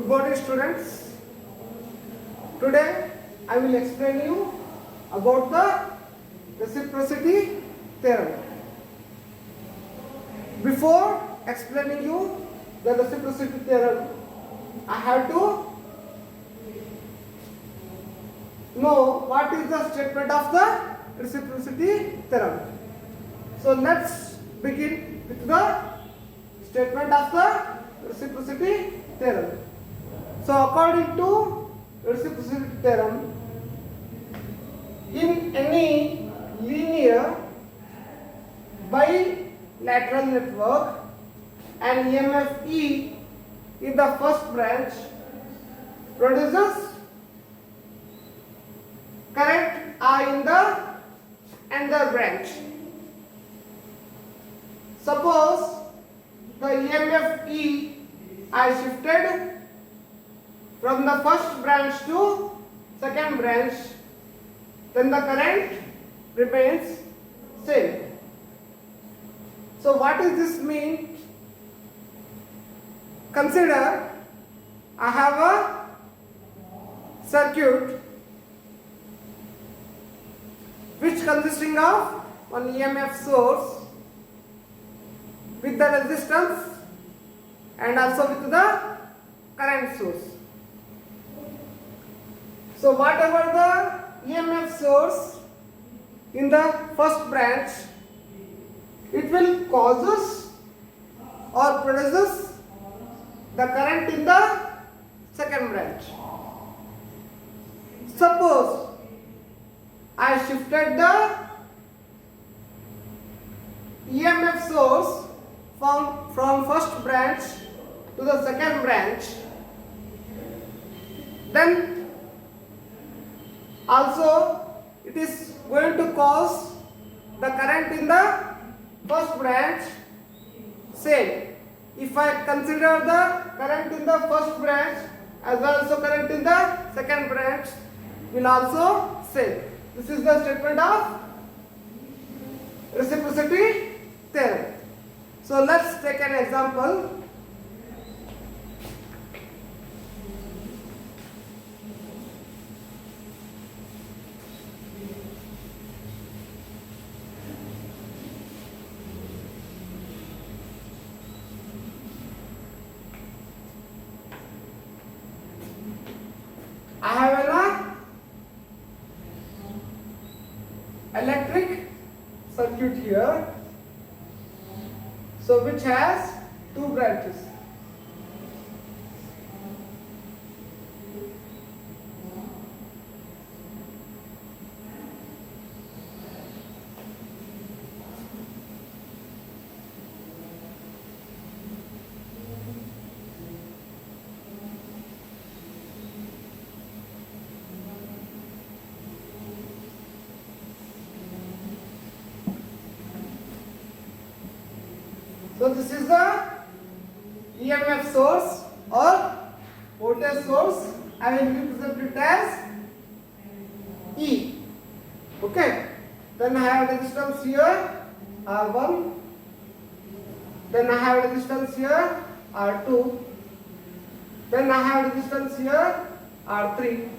morning, students. Today I will explain you about the reciprocity theorem. Before explaining you the reciprocity theorem, I have to know what is the statement of the reciprocity theorem. So let's begin with the statement of the reciprocity theorem. So according to reciprocity theorem, in any linear bilateral network, an EMF E in the first branch produces current I in the another branch. Suppose the EMF E I shifted from the first branch to second branch, then the current remains same. So what does this mean? Consider I have a circuit which consisting of one EMF source with the resistance and also with the current source. So whatever the EMF source in the first branch, it will causes or produces the current in the second branch. Suppose I shifted the EMF source from first branch to the second branch, then also it is going to cause the current in the first branch same. If I consider the current in the first branch as well as current in the second branch will also same. This is the statement of reciprocity theorem. So let's take an example. I have an electric circuit here, so which has two branches. So this is the EMF source or voltage source. I will represent it as E. Okay. Then I have resistance here R1. Then I have resistance here R2. Then I have resistance here R3.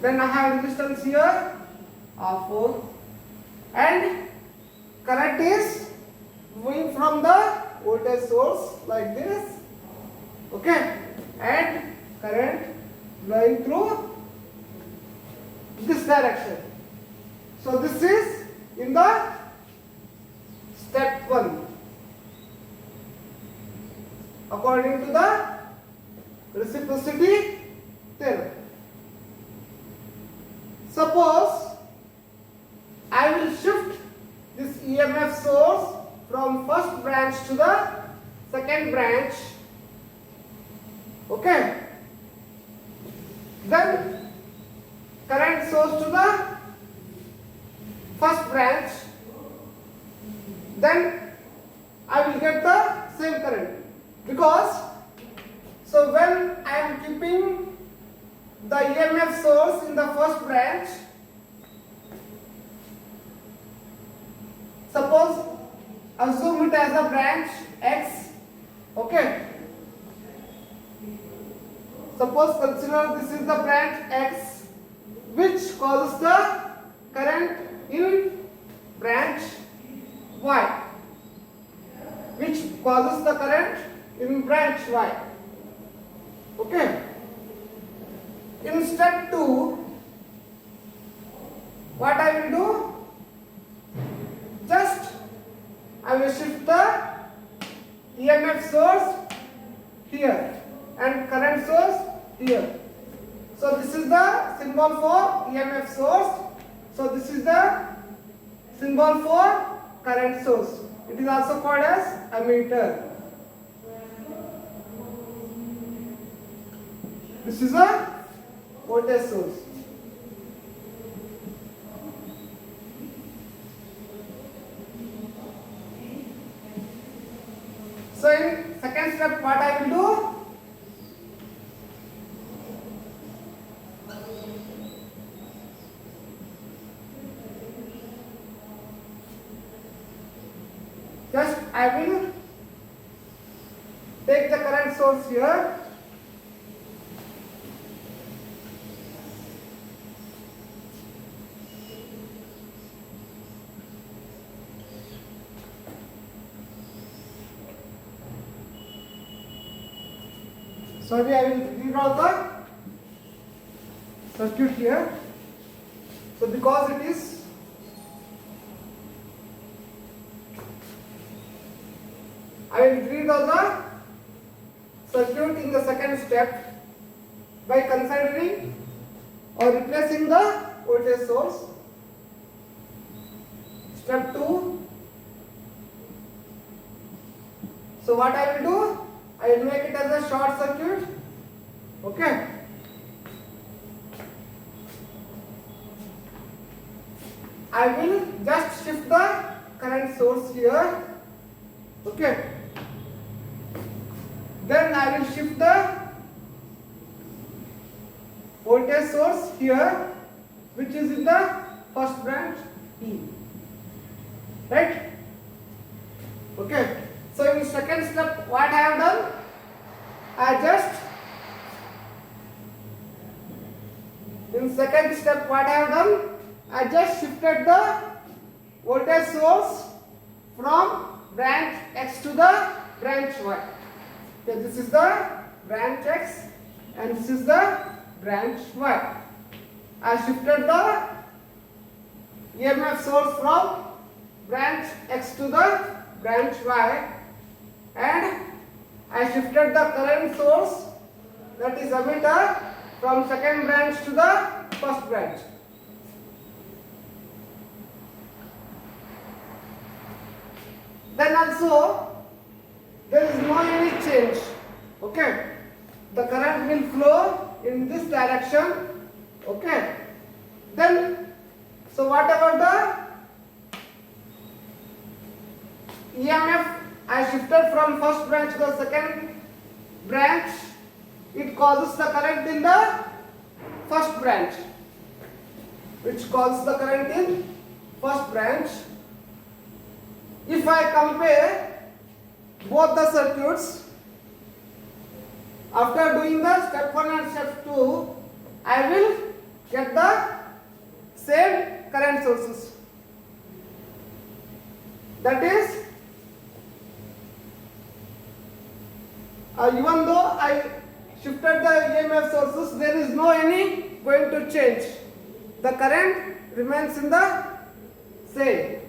Then I have resistance here R4. And current is moving from the voltage source like this, okay, and current flowing through this direction. So this is in the step 1 according to the reciprocity theorem. Suppose I will shift this EMF source from first branch to the second branch, okay, then current source to the first branch, then I will get the same current, because so when I am keeping the EMF source in the first branch, suppose assume it as a branch X, okay, Suppose consider this is the branch X which causes the current in branch Y. Which causes the current in branch Y. Okay. In step 2, what I will do? Just I will shift the EMF source here and current source here. So this is the symbol for EMF source. So this is the symbol for current source. It is also called as ammeter. This is a voltage source. So in second step, what I will do? Just I will take the current source here. So I will redraw the circuit here. So because it is I will redraw the circuit in the second step by considering or replacing the voltage source. Step 2. So what I will do? I will make it as a short circuit. Okay. I will just shift the current source here. Okay. Then I will shift the voltage source here, which is in the first branch E. Right? Okay. So in second step, what I have done? In second step, what I have done? I just shifted the voltage source from branch X to the branch Y. Okay, this is the branch X and this is the branch Y. I shifted the EMF source from branch X to the branch Y, and I shifted the current source, that is ammeter, from second branch to the first branch. Then also there is no any change. Okay, the current will flow in this direction. Okay, then so whatever the EMF I shifted from first branch to the second branch, it causes the current in the first branch, which causes the current in first branch. If I compare both the circuits, after doing the step 1 and step 2, I will get the same current sources. That is, even though I shifted the EMF sources, there is no any going to change. The current remains in the same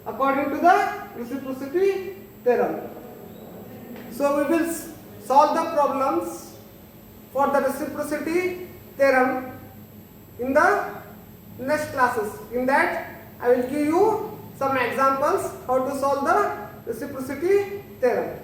according to the reciprocity theorem. So we will solve the problems for the reciprocity theorem in the next classes. In that, I will give you some examples how to solve the reciprocity theorem.